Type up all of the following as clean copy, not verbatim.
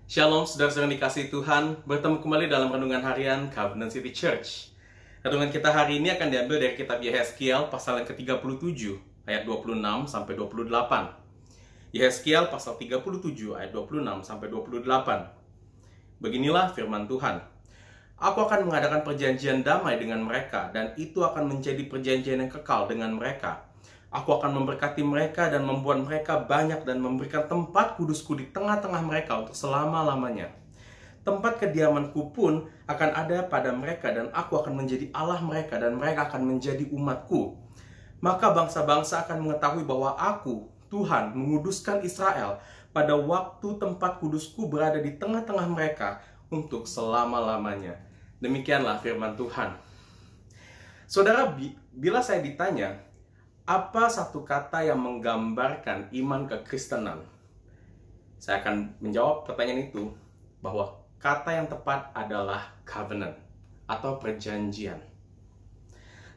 Shalom, saudara-saudara yang dikasihi Tuhan. Bertemu kembali dalam renungan harian Covenant City Church. Renungan kita hari ini akan diambil dari kitab Yehezkiel pasal yang ke-37 ayat 26 sampai 28. Yehezkiel pasal 37 ayat 26 sampai 28. Beginilah firman Tuhan. Aku akan mengadakan perjanjian damai dengan mereka, dan itu akan menjadi perjanjian yang kekal dengan mereka. Aku akan memberkati mereka dan membuat mereka banyak dan memberikan tempat kudusku di tengah-tengah mereka untuk selama-lamanya. Tempat kediamanku pun akan ada pada mereka, dan aku akan menjadi Allah mereka dan mereka akan menjadi umatku. Maka bangsa-bangsa akan mengetahui bahwa aku, Tuhan, menguduskan Israel pada waktu tempat kudusku berada di tengah-tengah mereka untuk selama-lamanya. Demikianlah firman Tuhan. Saudara, bila saya ditanya, apa satu kata yang menggambarkan iman kekristenan? Saya akan menjawab pertanyaan itu bahwa kata yang tepat adalah covenant atau perjanjian.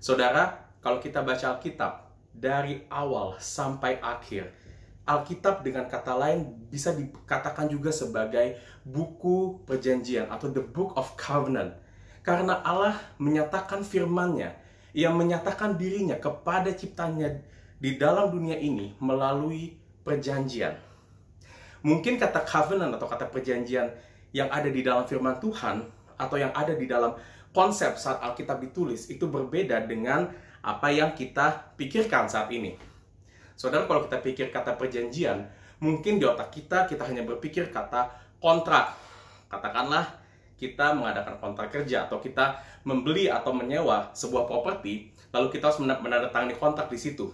Saudara, kalau kita baca Alkitab dari awal sampai akhir, Alkitab dengan kata lain bisa dikatakan juga sebagai buku perjanjian atau the book of covenant. Karena Allah menyatakan firman-Nya, Ia menyatakan dirinya kepada ciptanya di dalam dunia ini melalui perjanjian. Mungkin kata covenant atau kata perjanjian yang ada di dalam firman Tuhan atau yang ada di dalam konsep saat Alkitab ditulis itu berbeda dengan apa yang kita pikirkan saat ini. Saudara, kalau kita pikir kata perjanjian, mungkin di otak kita hanya berpikir kata kontrak. Katakanlah kita mengadakan kontrak kerja atau kita membeli atau menyewa sebuah properti, lalu kita harus menandatangani kontrak di situ.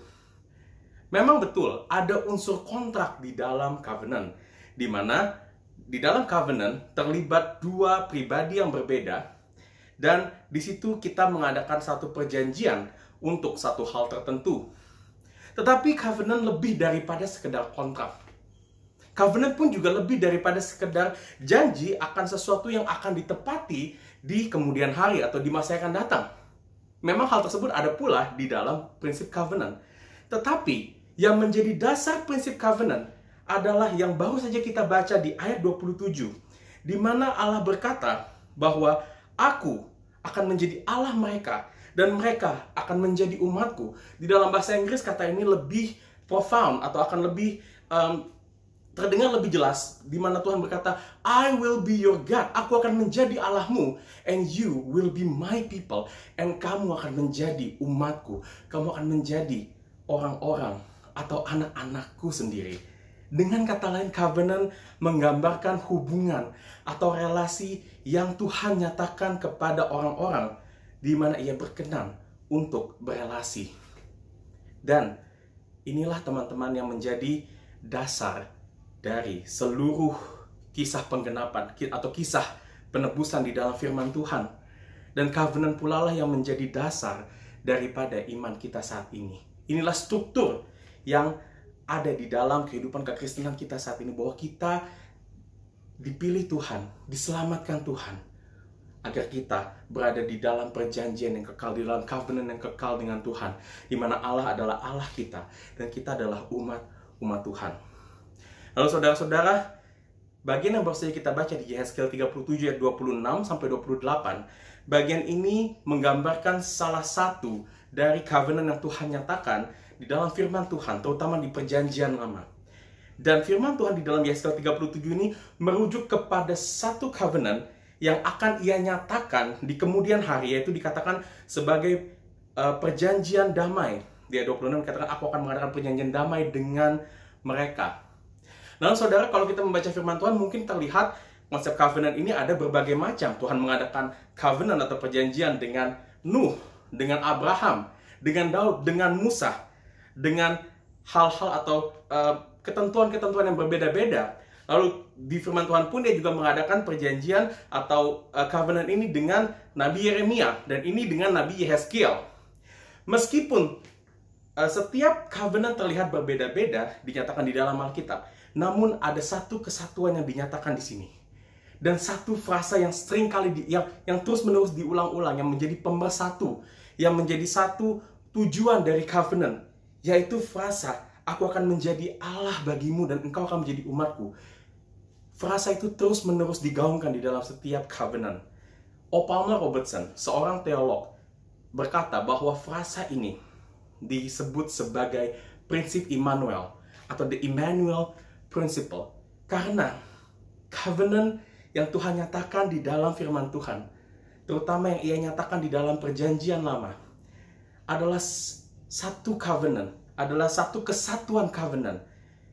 Memang betul ada unsur kontrak di dalam covenant, di mana di dalam covenant terlibat dua pribadi yang berbeda, dan di situ kita mengadakan satu perjanjian untuk satu hal tertentu. Tetapi covenant lebih daripada sekedar kontrak. Covenant pun juga lebih daripada sekedar janji akan sesuatu yang akan ditepati di kemudian hari atau di masa yang akan datang. Memang hal tersebut ada pula di dalam prinsip covenant. Tetapi yang menjadi dasar prinsip covenant adalah yang baru saja kita baca di ayat 27. Di mana Allah berkata bahwa aku akan menjadi Allah mereka dan mereka akan menjadi umatku. Di dalam bahasa Inggris kata ini lebih profound atau akan lebih terdengar lebih jelas, di mana Tuhan berkata, I will be your God. Aku akan menjadi Allahmu, and you will be my people. And kamu akan menjadi umatku. Kamu akan menjadi orang-orang atau anak-anakku sendiri. Dengan kata lain, covenant menggambarkan hubungan atau relasi yang Tuhan nyatakan kepada orang-orang di mana Ia berkenan untuk berelasi. Dan inilah teman-teman yang menjadi dasar dari seluruh kisah penggenapan atau kisah penebusan di dalam firman Tuhan. Dan covenant pula lah yang menjadi dasar daripada iman kita saat ini. Inilah struktur yang ada di dalam kehidupan kekristenan kita saat ini, bahwa kita dipilih Tuhan, diselamatkan Tuhan, agar kita berada di dalam perjanjian yang kekal, di dalam covenant yang kekal dengan Tuhan, di mana Allah adalah Allah kita dan kita adalah umat Tuhan. Lalu saudara-saudara, bagian yang baru saja kita baca di Yehezkiel 37 ayat 26 sampai 28, bagian ini menggambarkan salah satu dari covenant yang Tuhan nyatakan di dalam firman Tuhan, terutama di perjanjian lama. Dan firman Tuhan di dalam Yehezkiel 37 ini merujuk kepada satu covenant yang akan Ia nyatakan di kemudian hari, yaitu dikatakan sebagai perjanjian damai. Di ayat 26 dikatakan, aku akan mengadakan perjanjian damai dengan mereka. Nah, saudara, kalau kita membaca firman Tuhan, mungkin terlihat konsep covenant ini ada berbagai macam. Tuhan mengadakan covenant atau perjanjian dengan Nuh, dengan Abraham, dengan Daud, dengan Musa, dengan hal-hal atau ketentuan-ketentuan yang berbeda-beda. Lalu di firman Tuhan pun Dia juga mengadakan perjanjian atau covenant ini dengan Nabi Yeremia, dan ini dengan Nabi Yehezkiel. Meskipun setiap covenant terlihat berbeda-beda dinyatakan di dalam Alkitab, namun ada satu kesatuan yang dinyatakan di sini. Dan satu frasa yang sering kali yang terus-menerus diulang-ulang, yang menjadi pemersatu, yang menjadi satu tujuan dari covenant, yaitu frasa, aku akan menjadi Allah bagimu dan engkau akan menjadi umatku. frasa itu terus-menerus digaungkan di dalam setiap covenant. O. Palmer Robertson, seorang teolog, berkata bahwa frasa ini disebut sebagai prinsip Immanuel atau the Immanuel Principle, karena covenant yang Tuhan nyatakan di dalam firman Tuhan, terutama yang ia nyatakan di dalam perjanjian lama, adalah satu covenant, adalah satu kesatuan covenant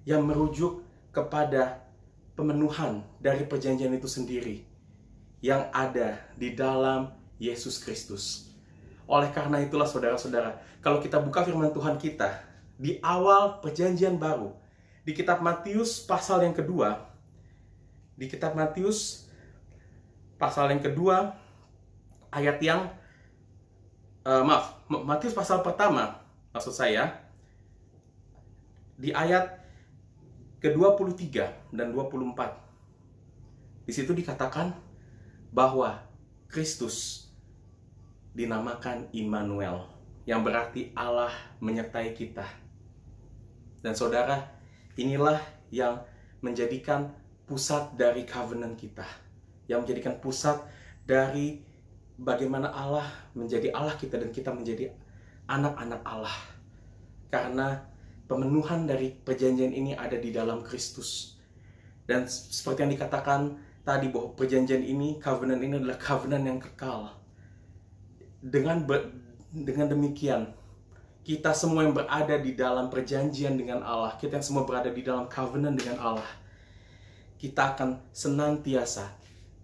yang merujuk kepada pemenuhan dari perjanjian itu sendiri yang ada di dalam Yesus Kristus. Oleh karena itulah saudara-saudara, kalau kita buka firman Tuhan kita di awal perjanjian baru, di kitab Matius pasal yang kedua, di kitab Matius pasal yang kedua, ayat yang Matius pasal pertama, maksud saya, di ayat ke-23 dan 24. Di situ dikatakan bahwa Kristus dinamakan Immanuel, yang berarti Allah menyertai kita. Dan saudara, inilah yang menjadikan pusat dari covenant kita, yang menjadikan pusat dari bagaimana Allah menjadi Allah kita dan kita menjadi anak-anak Allah. Karena pemenuhan dari perjanjian ini ada di dalam Kristus. Dan seperti yang dikatakan tadi bahwa perjanjian ini, covenant ini adalah covenant yang kekal. Dengan demikian, kita semua yang berada di dalam perjanjian dengan Allah, kita yang semua berada di dalam covenant dengan Allah, kita akan senantiasa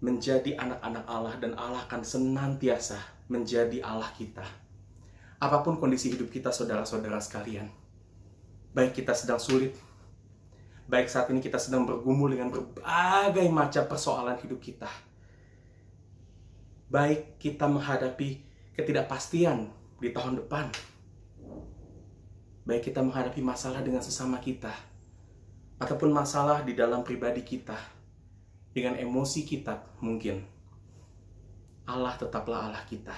menjadi anak-anak Allah dan Allah akan senantiasa menjadi Allah kita. Apapun kondisi hidup kita, saudara-saudara sekalian, baik kita sedang sulit, baik saat ini kita sedang bergumul dengan berbagai macam persoalan hidup kita, baik kita menghadapi ketidakpastian di tahun depan, baik kita menghadapi masalah dengan sesama kita, ataupun masalah di dalam pribadi kita, dengan emosi kita mungkin, Allah tetaplah Allah kita.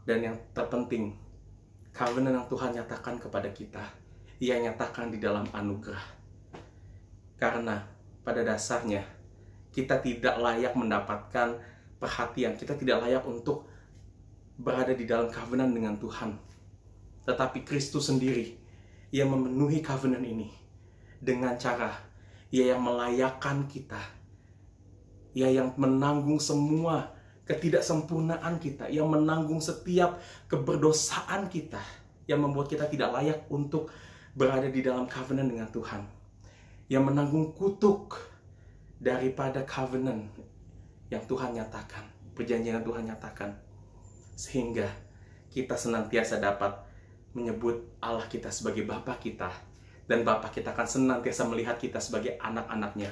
Dan yang terpenting, covenant yang Tuhan nyatakan kepada kita, Ia nyatakan di dalam anugerah. Karena pada dasarnya, kita tidak layak mendapatkan perhatian, kita tidak layak untuk berada di dalam covenant dengan Tuhan. Tetapi Kristus sendiri, Ia memenuhi covenant ini dengan cara Ia yang melayakkan kita, Ia yang menanggung semua ketidaksempurnaan kita, yang menanggung setiap keberdosaan kita, yang membuat kita tidak layak untuk berada di dalam covenant dengan Tuhan, yang menanggung kutuk daripada covenant yang Tuhan nyatakan, perjanjian yang Tuhan nyatakan, sehingga kita senantiasa dapat menyebut Allah kita sebagai Bapa kita, dan Bapa kita akan senantiasa melihat kita sebagai anak-anaknya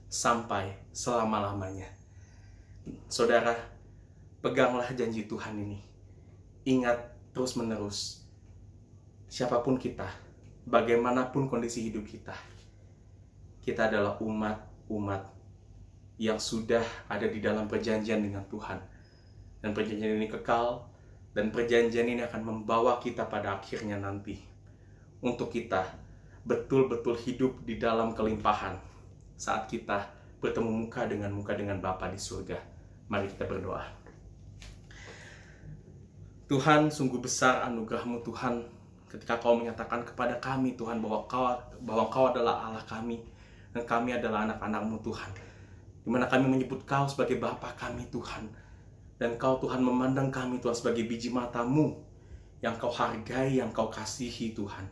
sampai selama-lamanya. Saudara, peganglah janji Tuhan ini. Ingat terus-menerus, siapapun kita, bagaimanapun kondisi hidup kita, kita adalah umat yang sudah ada di dalam perjanjian dengan Tuhan. Dan perjanjian ini kekal, dan perjanjian ini akan membawa kita pada akhirnya nanti, untuk kita betul-betul hidup di dalam kelimpahan saat kita bertemu muka dengan Bapa di surga. Mari kita berdoa. Tuhan, sungguh besar anugerah-Mu Tuhan, ketika Kau menyatakan kepada kami Tuhan bahwa Kau adalah Allah kami, dan kami adalah anak-anak-Mu Tuhan, di mana kami menyebut Kau sebagai Bapa kami Tuhan, dan Kau Tuhan memandang kami Tuhan sebagai biji mata-Mu yang Kau hargai, yang Kau kasihi Tuhan.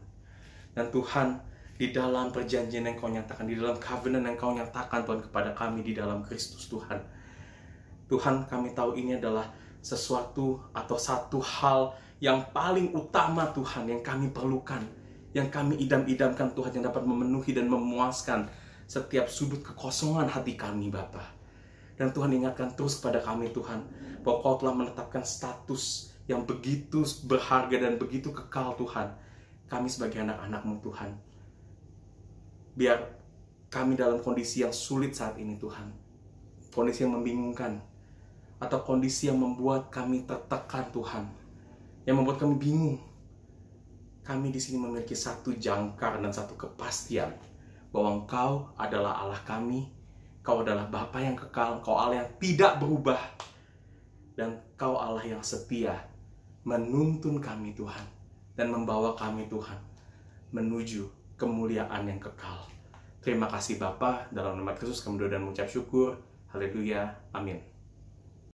Dan Tuhan, di dalam perjanjian yang Kau nyatakan, di dalam covenant yang Kau nyatakan Tuhan kepada kami di dalam Kristus Tuhan, Tuhan, kami tahu ini adalah sesuatu atau satu hal yang paling utama Tuhan, yang kami perlukan, yang kami idam-idamkan Tuhan, yang dapat memenuhi dan memuaskan setiap sudut kekosongan hati kami Bapa. Dan Tuhan ingatkan terus kepada kami Tuhan, bahwa Kau telah menetapkan status yang begitu berharga dan begitu kekal Tuhan, kami sebagai anak-anak-Mu Tuhan. Biar kami dalam kondisi yang sulit saat ini Tuhan, kondisi yang membingungkan, atau kondisi yang membuat kami tertekan Tuhan, yang membuat kami bingung, kami di sini memiliki satu jangkar dan satu kepastian bahwa Engkau adalah Allah kami, Kau adalah Bapa yang kekal, Kau Allah yang tidak berubah, dan Kau Allah yang setia menuntun kami Tuhan, dan membawa kami Tuhan menuju kemuliaan yang kekal. Terima kasih Bapa, dalam nama Kristus kami berdoa dan mengucap syukur. Haleluya, amin.